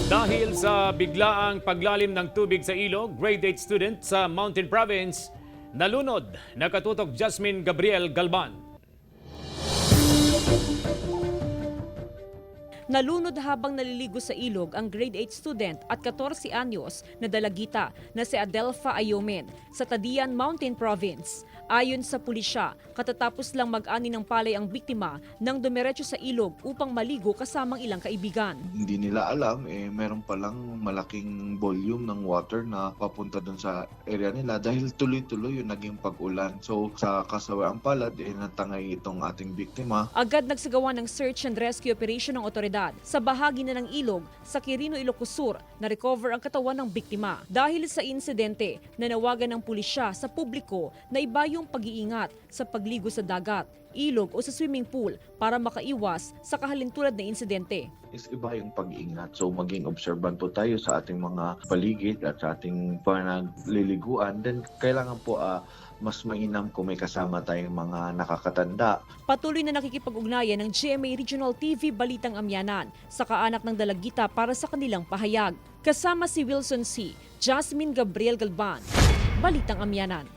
Dahil sa biglaang paglalim ng tubig sa ilog, grade 8 student sa Mountain Province nalunod. Nakatutok Jasmine Gabriel Galban. Nalunod habang naliligo sa ilog ang grade 8 student at 14 anyos na dalagita na si Adelpha Ayomen sa Tadian Mountain Province. Ayon sa pulisya, katatapos lang mag-ani ng palay ang biktima nang dumiretso sa ilog upang maligo kasamang ilang kaibigan. Hindi nila alam, meron palang malaking volume ng water na papunta dun sa area nila dahil tuloy-tuloy yung naging pag-ulan. So sa kasawiang palad, natangay itong ating biktima. Agad nagsagawa ng search and rescue operation ng otoridad sa bahagi na ng ilog sa Quirino, Ilocos Sur na recover ang katawan ng biktima. Dahil sa insidente, nanawagan ng pulisya sa publiko na iba yung pag-iingat sa pagligo sa dagat, ilog o sa swimming pool para makaiwas sa kahalintulad na insidente. Is iba yung pag-iingat. So maging observant po tayo sa ating mga paligid at sa ating panagliliguan. Then kailangan po mas mainam kung may kasama tayong mga nakakatanda. Patuloy na nakikipag-ugnayan ng GMA Regional TV Balitang Amyanan sa kaanak ng dalagita para sa kanilang pahayag. Kasama si Wilson C., Jasmine Gabriel Galban, Balitang Amyanan.